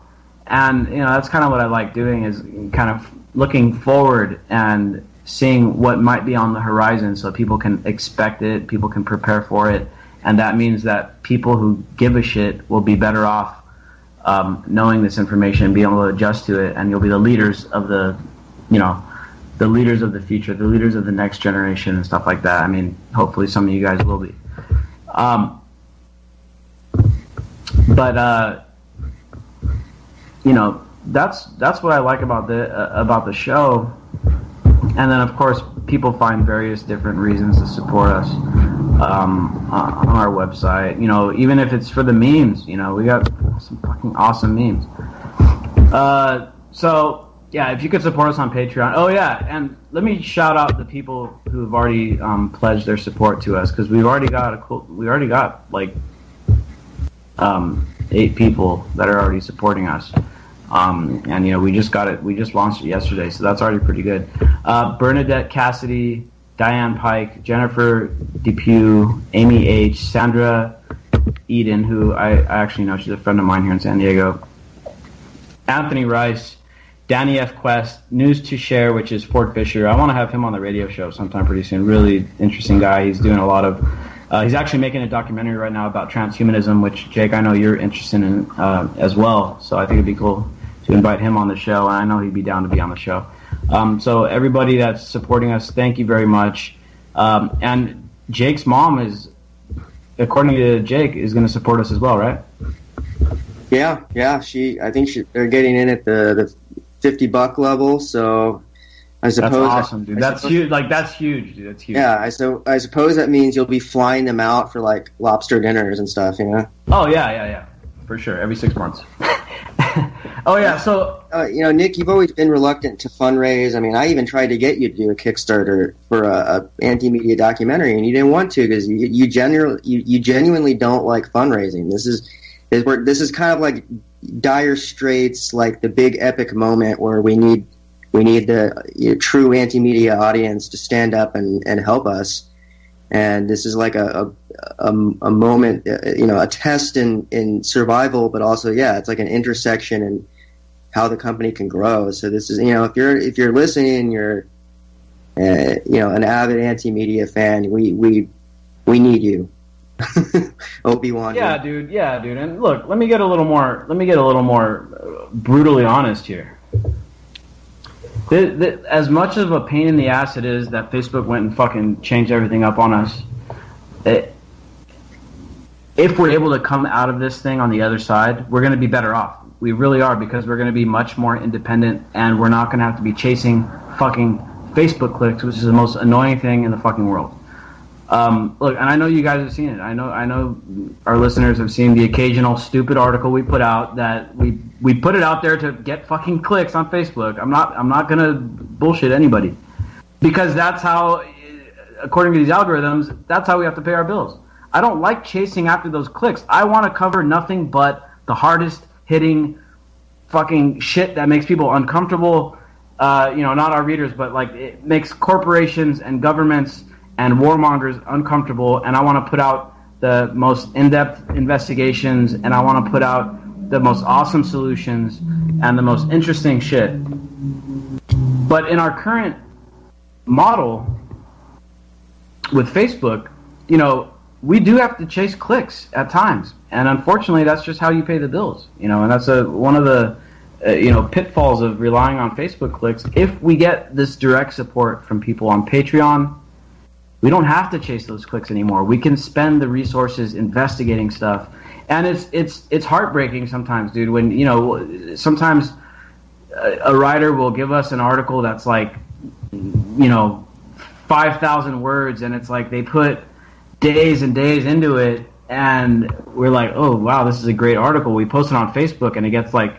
And, that's kind of what I like doing, is kind of looking forward and seeing what might be on the horizon so people can expect it, people can prepare for it. And that means that people who give a shit will be better off knowing this information and being able to adjust to it, and you'll be the leaders of the leaders of the future, the leaders of the next generation and stuff like that. I mean, hopefully some of you guys will be. That's what I like about the show. And then, of course, people find various different reasons to support us on our website. Even if it's for the memes, we got some fucking awesome memes. So, yeah, if you could support us on Patreon. Oh, yeah, and let me shout out the people who have already pledged their support to us, because we've already got like 8 people that are already supporting us. And we just launched it yesterday, so that's already pretty good. Bernadette Cassidy, Diane Pike, Jennifer Depew, Amy H, Sandra Eden, who I actually know, she's a friend of mine here in San Diego, Anthony Rice, Danny F. Quest, News to Share, which is Ford Fisher. I want to have him on the radio show sometime pretty soon. Really interesting guy. He's doing a lot of he's actually making a documentary right now about transhumanism, which, Jake, I know you're interested in as well, so I think it'd be cool to invite him on the show, and I know he'd be down to be on the show. So everybody that's supporting us, thank you very much. And Jake's mom is, according to Jake, is going to support us as well, right? Yeah. I think they're getting in at the $50 level. So I suppose that's awesome, dude. That's huge. Like, that's huge, dude. That's huge. Yeah. I suppose that means you'll be flying them out for like lobster dinners and stuff. Oh yeah, for sure. Every 6 months. Oh yeah, so Nick, you've always been reluctant to fundraise. I mean, I even tried to get you to do a Kickstarter for a anti-media documentary, and you didn't want to because you genuinely don't like fundraising. This is kind of like dire straits, like the big epic moment where we need the true anti-media audience to stand up and help us. And this is like a moment, a test in survival, but also, it's like an intersection in how the company can grow. So this is, if you're listening, you're, an avid anti-media fan, we need you. Obi-Wan. Yeah, dude. And look, let me get a little more brutally honest here. As much of a pain in the ass it is that Facebook went and fucking changed everything up on us, if we're able to come out of this thing on the other side, we're going to be better off. We really are, because we're going to be much more independent, and we're not going to have to be chasing fucking Facebook clicks, which is the most annoying thing in the fucking world. Look, and I know you guys have seen it. I know our listeners have seen the occasional stupid article we put out that we put it out there to get fucking clicks on Facebook. I'm not gonna bullshit anybody, because that's how, according to these algorithms, that's how we have to pay our bills. I don't like chasing after those clicks. I want to cover nothing but the hardest hitting fucking shit that makes people uncomfortable. Not our readers, but like it makes corporations and governments and warmongers uncomfortable, and I want to put out the most in-depth investigations, and I want to put out the most awesome solutions and the most interesting shit. But in our current model with Facebook, we do have to chase clicks at times, and unfortunately that's just how you pay the bills, and that's one of the pitfalls of relying on Facebook clicks. If we get this direct support from people on Patreon, we don't have to chase those clicks anymore. We can spend the resources investigating stuff, and it's heartbreaking sometimes, dude. When sometimes a writer will give us an article that's like 5,000 words, and it's like they put days and days into it, and we're like, oh wow, this is a great article. We post it on Facebook, and it gets like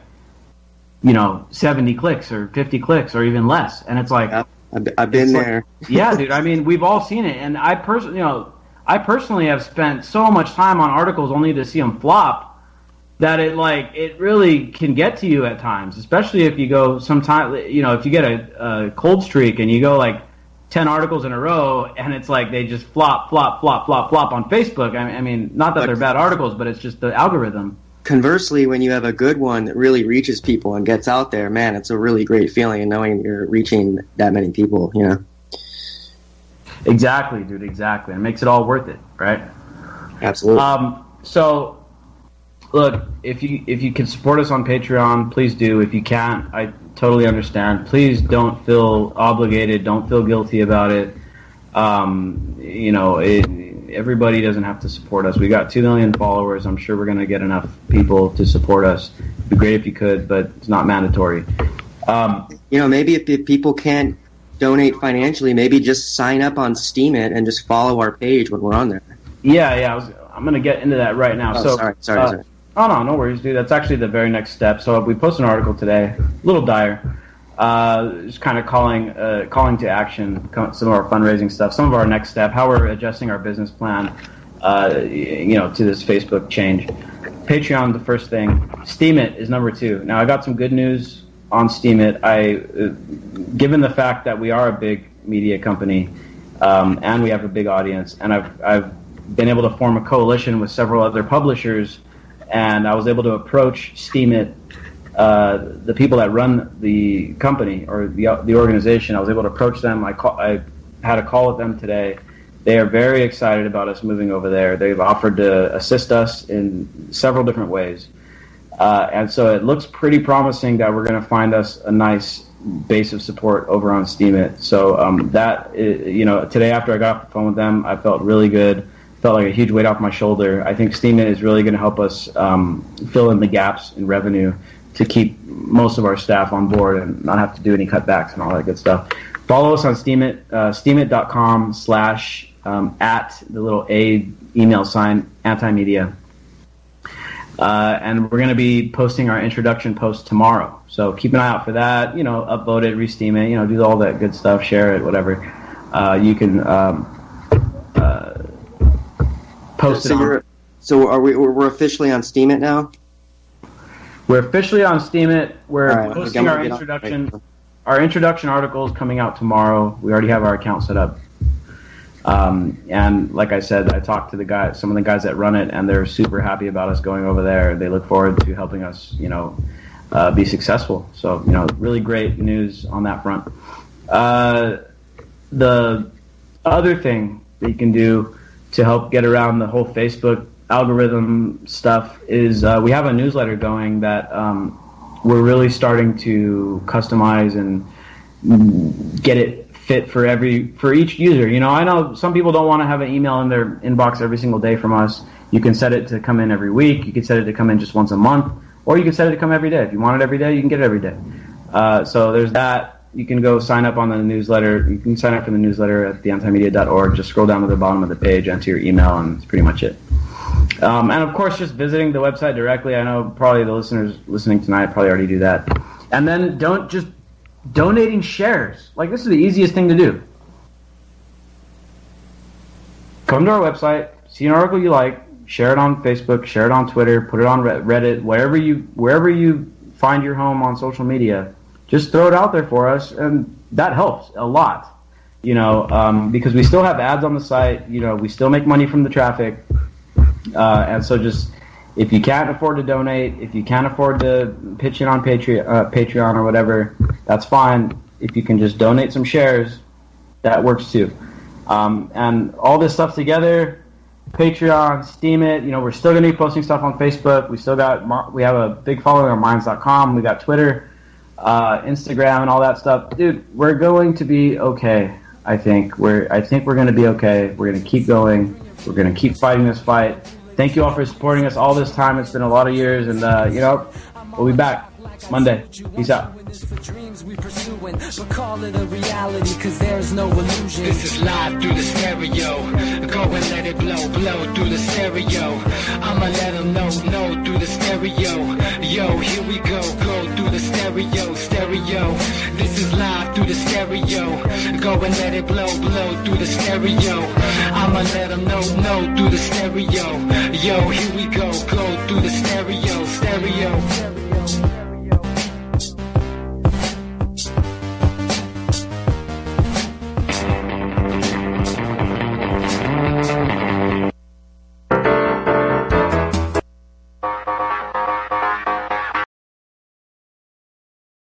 70 clicks or 50 clicks or even less, and it's like. Yep. I've been there. Yeah, dude. I mean, we've all seen it, and I personally have spent so much time on articles only to see them flop. that it really can get to you at times, especially if you go if you get a cold streak and you go like 10 articles in a row and it's like they just flop on Facebook. I mean, not that they're bad articles, but it's just the algorithm. Conversely, when you have a good one that really reaches people and gets out there, man, it's a really great feeling, and knowing you're reaching that many people, Exactly, dude, exactly. It makes it all worth it, right? Absolutely. So, look, if you can support us on Patreon, please do. If you can't, I totally understand. Please don't feel obligated. Don't feel guilty about it. Everybody doesn't have to support us. We got 2 million followers. I'm sure we're going to get enough people to support us. It'd be great if you could, but it's not mandatory. Maybe if people can't donate financially, maybe just sign up on Steemit and just follow our page when we're on there. Yeah. I'm going to get into that right now. Sorry. Oh, no worries, dude. That's actually the very next step. So we posted an article today, a little dire, just kind of calling to action some of our fundraising stuff, some of our next step, how we're adjusting our business plan, to this Facebook change. Patreon, the first thing. Steemit is number 2. Now, I got some good news on Steemit. Given the fact that we are a big media company and we have a big audience, and I've been able to form a coalition with several other publishers, and I was able to approach Steemit, the people that run the company or the organization. I was able to approach them. I had a call with them today. They are very excited about us moving over there. They've offered to assist us in several different ways. And so it looks pretty promising that we're going to find us a nice base of support over on Steemit. So today after I got off the phone with them, I felt really good. Felt like a huge weight off my shoulder. I think Steemit is really going to help us fill in the gaps in revenue to keep most of our staff on board and not have to do any cutbacks and all that good stuff. Follow us on Steemit, steemit.com/ at the little A email sign, anti-media. And we're going to be posting our introduction post tomorrow. So keep an eye out for that. Upvote it, re-steam it, do all that good stuff, share it, whatever. You can post it on. So we're officially on Steemit now? We're officially on Steemit. We're right, posting our introduction. Our introduction article is coming out tomorrow. We already have our account set up. And like I said, I talked to some of the guys that run it, and they're super happy about us going over there. They look forward to helping us, be successful. So, really great news on that front. The other thing that you can do to help get around the whole Facebook algorithm stuff is we have a newsletter going that we're really starting to customize and get it fit for each user. I know some people don't want to have an email in their inbox every single day from us. You can set it to come in every week. You can set it to come in just once a month, or you can set it to come every day. If you want it every day, you can get it every day. So there's that. You can go sign up on the newsletter. You can sign up for the newsletter at theantimedia.org. Just scroll down to the bottom of the page, enter your email, and that's pretty much it. And of course, just visiting the website directly. I know probably the listeners listening tonight probably already do that. And then donating shares. Like, this is the easiest thing to do. Come to our website, see an article you like, share it on Facebook, share it on Twitter, put it on Reddit, wherever you find your home on social media. Just throw it out there for us, and that helps a lot. Because we still have ads on the site. We still make money from the traffic. And so just, if you can't afford to donate, if you can't afford to pitch in on Patreon or whatever, that's fine. If you can just donate some shares, that works too. And all this stuff together, Patreon, Steemit, we're still going to be posting stuff on Facebook. We have a big following on Minds.com. We got Twitter, Instagram, and all that stuff. Dude, we're going to be okay. I think we're going to be okay. We're going to keep going. We're going to keep fighting this fight. Thank you all for supporting us all this time. It's been a lot of years, and we'll be back Monday. Peace out. But call it a reality, cause there's no illusion. This is live through the stereo. Go and let it blow through the stereo. I'ma let them know through the stereo. Yo, here we go through the stereo. This is live through the stereo. Go and let it blow through the stereo. I'ma let them know through the stereo. Yo, here we go through the stereo.